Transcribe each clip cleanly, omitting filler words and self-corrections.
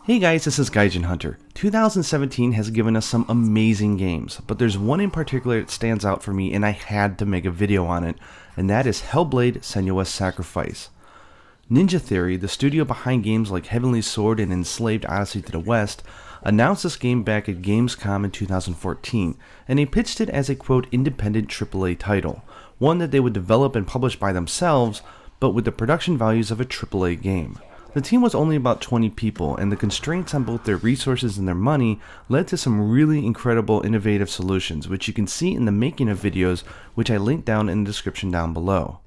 Hey guys, this is Gaijin Hunter. 2017 has given us some amazing games, but there's one in particular that stands out for me and I had to make a video on it, and that is Hellblade: Senua's Sacrifice. Ninja Theory, the studio behind games like Heavenly Sword and Enslaved Odyssey to the West, announced this game back at Gamescom in 2014, and they pitched it as a quote independent AAA title, one that they would develop and publish by themselves, but with the production values of a AAA game. The team was only about 20 people, and the constraints on both their resources and their money led to some really incredible innovative solutions, which you can see in the making of videos, which I linked down in the description down below.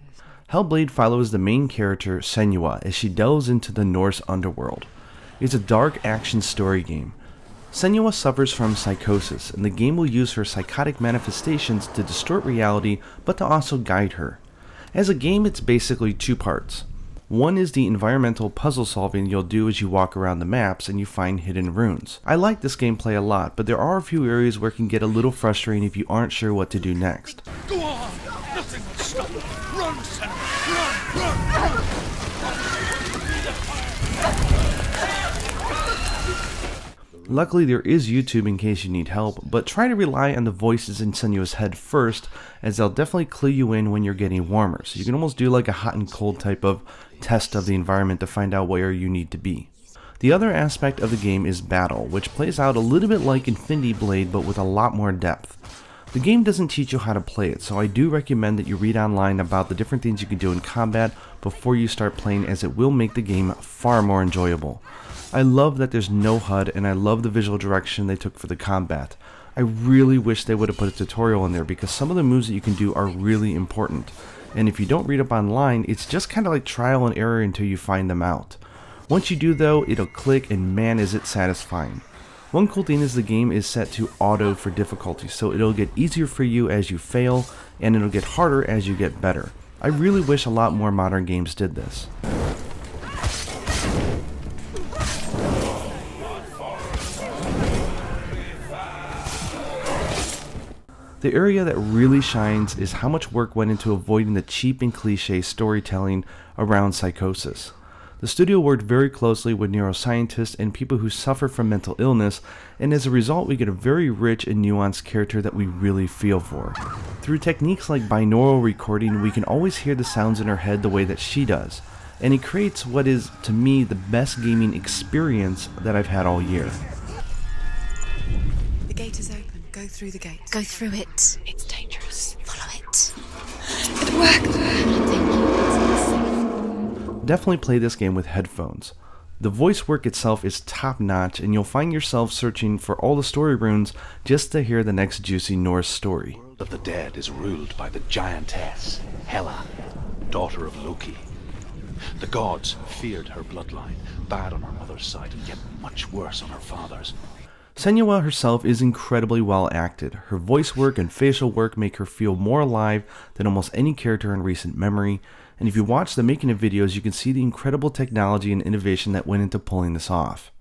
Hellblade follows the main character, Senua, as she delves into the Norse underworld. It's a dark action story game. Senua suffers from psychosis, and the game will use her psychotic manifestations to distort reality, but to also guide her. As a game, it's basically two parts. One is the environmental puzzle solving you'll do as you walk around the maps and you find hidden runes. I like this gameplay a lot, but there are a few areas where it can get a little frustrating if you aren't sure what to do next. Go on! Nothing will stop it! Run, Senua! Run! Luckily there is YouTube in case you need help, but try to rely on the voices in Senua's head first, as they'll definitely clue you in when you're getting warmer, so you can almost do like a hot and cold type of test of the environment to find out where you need to be. The other aspect of the game is battle, which plays out a little bit like Infinity Blade but with a lot more depth. The game doesn't teach you how to play it, so I do recommend that you read online about the different things you can do in combat before you start playing, as it will make the game far more enjoyable. I love that there's no HUD, and I love the visual direction they took for the combat. I really wish they would have put a tutorial in there, because some of the moves that you can do are really important. And if you don't read up online, it's just kind of like trial and error until you find them out. Once you do though, it'll click, and man is it satisfying. One cool thing is the game is set to auto for difficulty, so it'll get easier for you as you fail, and it'll get harder as you get better. I really wish a lot more modern games did this. The area that really shines is how much work went into avoiding the cheap and cliche storytelling around Psychosis. The studio worked very closely with neuroscientists and people who suffer from mental illness, and as a result we get a very rich and nuanced character that we really feel for. Through techniques like binaural recording, we can always hear the sounds in her head the way that she does, and it creates what is, to me, the best gaming experience that I've had all year. The gate is open. Go through the gate. Go through it. It's dangerous. Follow it. It worked. Definitely play this game with headphones. The voice work itself is top notch, and you'll find yourself searching for all the story runes just to hear the next juicy Norse story. The world of the dead is ruled by the giantess, Hela, daughter of Loki. The gods feared her bloodline, bad on her mother's side and yet much worse on her father's. Senua herself is incredibly well acted. Her voice work and facial work make her feel more alive than almost any character in recent memory, and if you watch the making of videos you can see the incredible technology and innovation that went into pulling this off.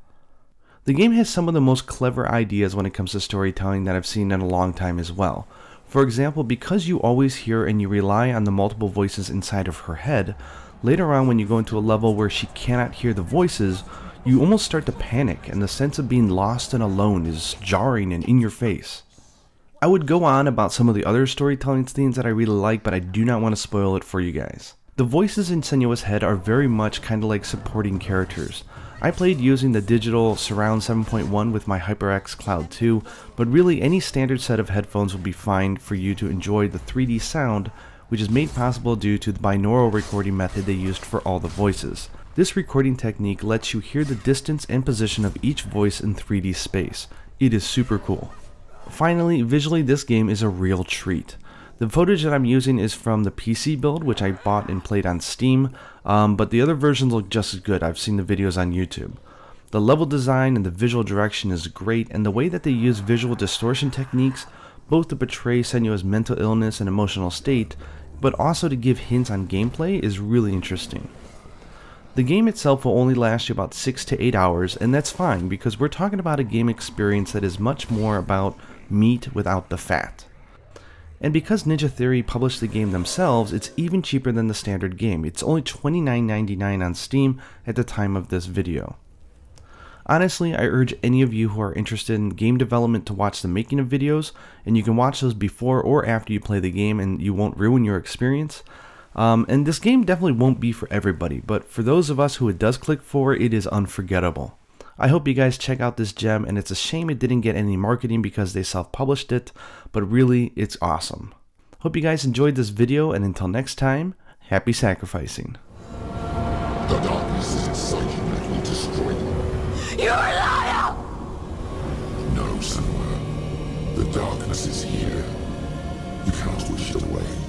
The game has some of the most clever ideas when it comes to storytelling that I've seen in a long time as well. For example, because you always hear and you rely on the multiple voices inside of her head, later on when you go into a level where she cannot hear the voices, you almost start to panic, and the sense of being lost and alone is jarring and in your face. I would go on about some of the other storytelling themes that I really like, but I do not want to spoil it for you guys. The voices in Senua's head are very much kind of like supporting characters. I played using the digital Surround 7.1 with my HyperX Cloud 2, but really any standard set of headphones will be fine for you to enjoy the 3D sound, which is made possible due to the binaural recording method they used for all the voices. This recording technique lets you hear the distance and position of each voice in 3D space. It is super cool. Finally, visually this game is a real treat. The footage that I'm using is from the PC build, which I bought and played on Steam, but the other versions look just as good. I've seen the videos on YouTube. The level design and the visual direction is great, and the way that they use visual distortion techniques, both to portray Senua's mental illness and emotional state, but also to give hints on gameplay, is really interesting. The game itself will only last you about 6 to 8 hours, and that's fine because we're talking about a game experience that is much more about meat without the fat. And because Ninja Theory published the game themselves, it's even cheaper than the standard game. It's only $29.99 on Steam at the time of this video. Honestly, I urge any of you who are interested in game development to watch the making of videos, and you can watch those before or after you play the game and you won't ruin your experience. And this game definitely won't be for everybody, but for those of us who it does click for, it is unforgettable. I hope you guys check out this gem, and it's a shame it didn't get any marketing because they self-published it, but really, it's awesome. Hope you guys enjoyed this video, and until next time, happy sacrificing. The darkness is exciting that will destroy you. You're a liar! No, Senua. The darkness is here. You cannot wish it away.